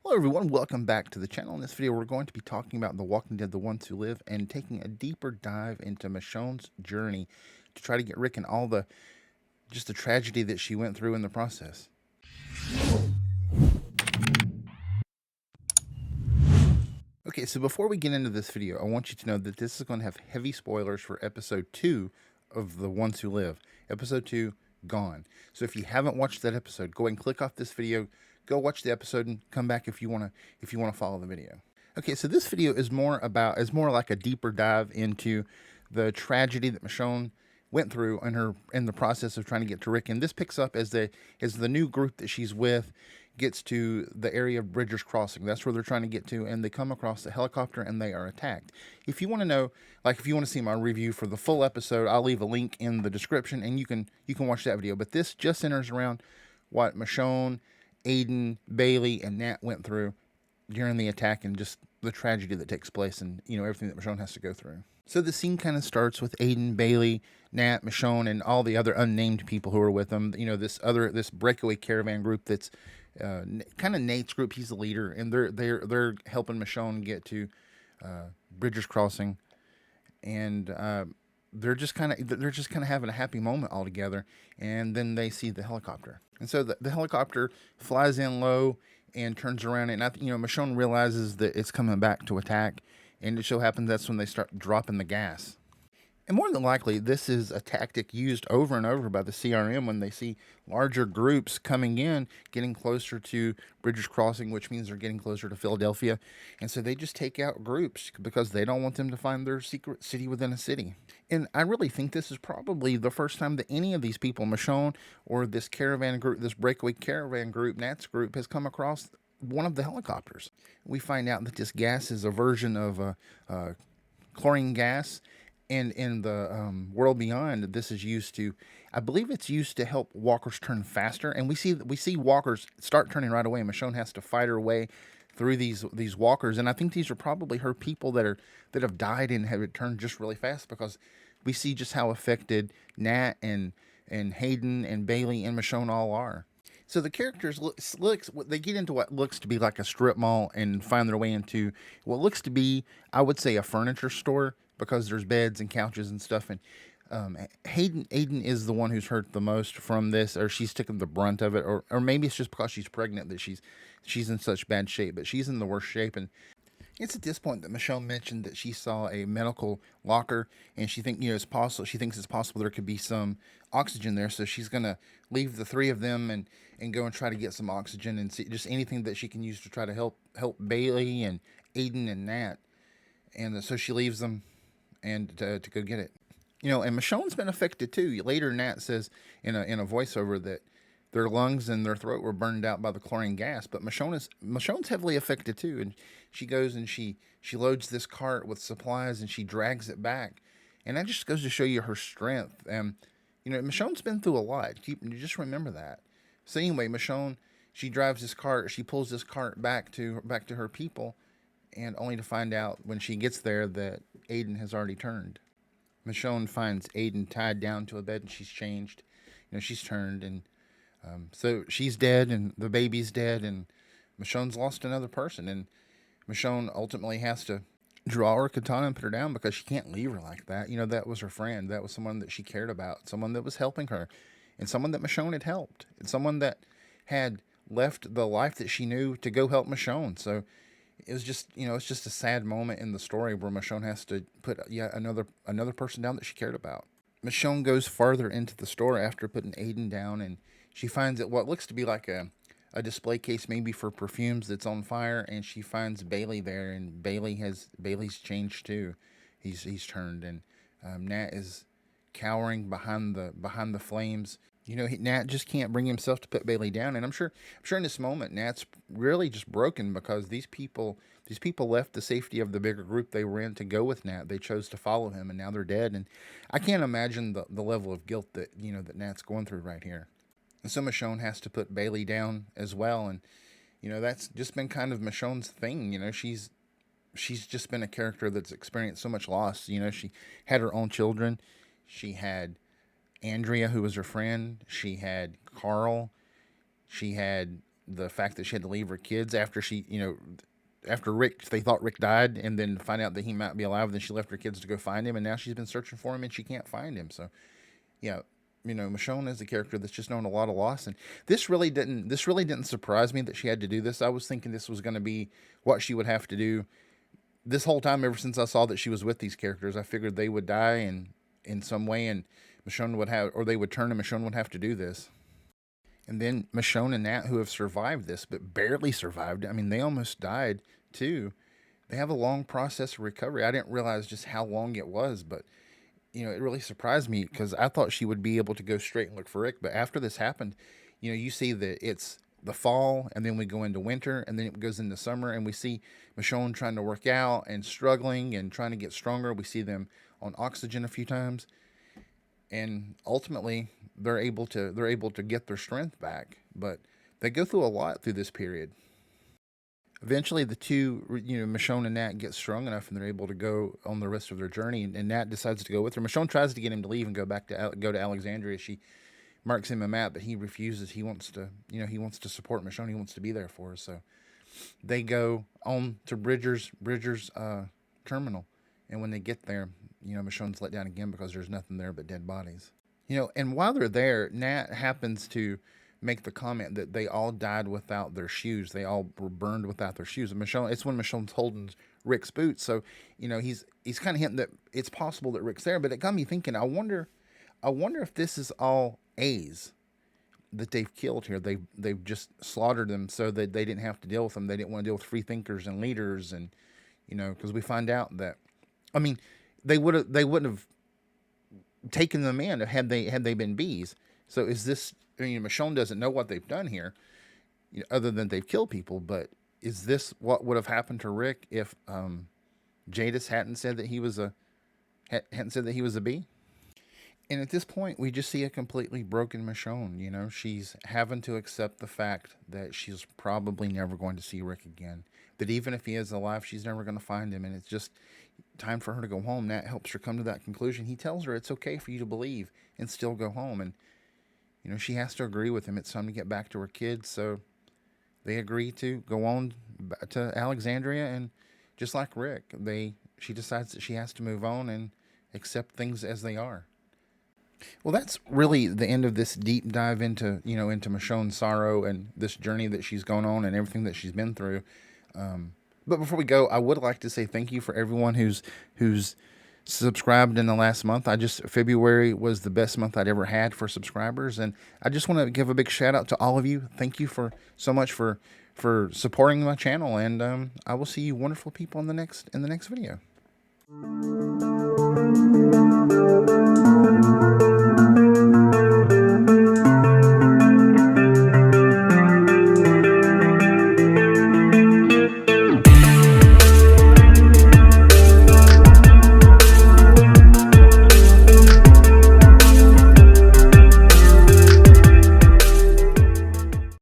Hello everyone, welcome back to the channel. In this video we're going to be talking about The Walking Dead, The Ones Who Live, and taking a deeper dive into Michonne's journey to try to get Rick and all the tragedy that she went through in the process. Okay, so before we get into this video, I want you to know that this is going to have heavy spoilers for episode 2 of The Ones Who Live. Episode 2, Gone. So if you haven't watched that episode, go ahead and click off this video, go watch the episode, and come back if you want to follow the video. Okay, so this video is more like a deeper dive into the tragedy that Michonne went through in the process of trying to get to Rick, and this picks up as the new group that she's with gets to the area of Bridger's Crossing. That's where they're trying to get to, and they come across the helicopter and they are attacked. If you want to know, if you want to see my review for the full episode, I'll leave a link in the description, and you can watch that video. But this just centers around what Michonne, Aiden, Bailey, and Nat went through during the attack, and just the tragedy that takes place, and everything that Michonne has to go through. So the scene kind of starts with Aiden, Bailey, Nat, Michonne, and all the other unnamed people who are with them. This breakaway caravan group that's kind of Nate's group. He's the leader, and they're helping Michonne get to Bridger's Crossing, and they're just kind of having a happy moment all together. And then they see the helicopter, and so the helicopter flies in low and turns around, and Michonne realizes that it's coming back to attack, and it so happens that's when they start dropping the gas. And more than likely, this is a tactic used over and over by the CRM when they see larger groups coming in, getting closer to Bridger's Crossing, which means they're getting closer to Philadelphia. And so they just take out groups because they don't want them to find their secret city within a city. And I really think this is probably the first time that any of these people, Michonne or this caravan group, this breakaway caravan group, Nat's group, has come across one of the helicopters. We find out that this gas is a version of chlorine gas, and in the world beyond, this is used to, I believe it's used to help walkers turn faster. And we see walkers start turning right away. Michonne has to fight her way through these walkers, and I think these are probably her people that have died and have turned just really fast, because we see just how affected Nat and Hayden and Bailey and Michonne all are. So the characters they get into what looks to be like a strip mall and find their way into what looks to be, I would say, a furniture store, because there's beds and couches and stuff. And Aiden is the one who's hurt the most from this, or she's taken the brunt of it, or maybe it's just because she's pregnant that she's in such bad shape. But she's in the worst shape, and it's at this point that Michonne mentioned that she saw a medical locker, and she it's possible. She thinks it's possible there could be some oxygen there, so she's gonna leave the three of them and go and try to get some oxygen and see just anything that she can use to try to help Bailey and Aiden and Nat. And so she leaves them and to go get it. And Michonne's been affected too. Later, Nat says in a voiceover that their lungs and their throat were burned out by the chlorine gas. But Michonne's heavily affected too, and she goes and she loads this cart with supplies and she drags it back, and that just goes to show you her strength. Michonne's been through a lot. Just remember that. So anyway, Michonne, she drives this cart. She pulls this cart back to her people, and only to find out when she gets there that Aiden has already turned. Michonne finds Aiden tied down to a bed, and she's changed. She's turned, and so she's dead, and the baby's dead, and Michonne's lost another person. And Michonne ultimately has to draw her katana and put her down, because she can't leave her like that. That was her friend. That was someone that she cared about, someone that was helping her, and someone that Michonne had helped, and someone that had left the life that she knew to go help Michonne. So it was just, it's just a sad moment in the story where Michonne has to put yet another person down that she cared about. Michonne goes farther into the store after putting Aiden down, and she finds what looks to be like a display case, maybe for perfumes, that's on fire, and she finds Bailey there, and Bailey's changed too. He's turned, and Nat is cowering behind the flames. Nat just can't bring himself to put Bailey down, and I'm sure in this moment Nat's really just broken, because these people left the safety of the bigger group they were in to go with Nat. They chose to follow him, and now they're dead. And I can't imagine the level of guilt that that Nat's going through right here. And so Michonne has to put Bailey down as well, and that's just been kind of Michonne's thing. She's just been a character that's experienced so much loss. She had her own children. She had Andrea, who was her friend. She had Carl. She had the fact that she had to leave her kids after she, after Rick, they thought Rick died, and then find out that he might be alive. Then she left her kids to go find him, and now she's been searching for him and she can't find him. So, yeah, Michonne is a character that's just known a lot of loss, and this really didn't surprise me that she had to do this. I was thinking this was going to be what she would have to do this whole time. Ever since I saw that she was with these characters, I figured they would die in some way, and Michonne would have, or they would turn, and Michonne would have to do this. And then Michonne and Nat, who have survived this, but barely survived. I mean, they almost died too. They have a long process of recovery. I didn't realize just how long it was, but it really surprised me because I thought she would be able to go straight and look for Rick. But after this happened, you see that it's the fall, and then we go into winter, and then it goes into summer, and we see Michonne trying to work out and struggling and trying to get stronger. We see them on oxygen a few times, and ultimately they're able to get their strength back. But they go through a lot through this period. Eventually, the two, Michonne and Nat, get strong enough, and they're able to go on the rest of their journey. And Nat decides to go with her. Michonne tries to get him to leave and go to Alexandria. She marks him a map, but he refuses. He wants to support Michonne. He wants to be there for her. So they go on to Bridger's terminal, and when they get there, Michonne's let down again because there's nothing there but dead bodies. And while they're there, Nat happens to make the comment that they all died without their shoes. They all were burned without their shoes. And it's when Michonne's holding Rick's boots. So, he's kind of hinting that it's possible that Rick's there. But it got me thinking, I wonder if this is all A's that they've killed here. They've just slaughtered them so that they didn't have to deal with them. They didn't want to deal with free thinkers and leaders, and because we find out that, I mean, they wouldn't have taken them in had they been bees. So is this? Michonne doesn't know what they've done here, other than they've killed people. But is this what would have happened to Rick if Jadis hadn't said that he was a bee? And at this point, we just see a completely broken Michonne. She's having to accept the fact that she's probably never going to see Rick again. That even if he is alive, she's never going to find him. And it's just time for her to go home. Nat helps her come to that conclusion. He tells her it's okay for you to believe and still go home. And, she has to agree with him. It's time to get back to her kids. So they agree to go on to Alexandria. And just like Rick, she decides that she has to move on and accept things as they are. Well, that's really the end of this deep dive into Michonne's sorrow and this journey that she's gone on and everything that she's been through. But before we go, I would like to say thank you for everyone who's subscribed in the last month. February was the best month I'd ever had for subscribers, and I just want to give a big shout out to all of you. Thank you so much for supporting my channel, and I will see you wonderful people in the next video.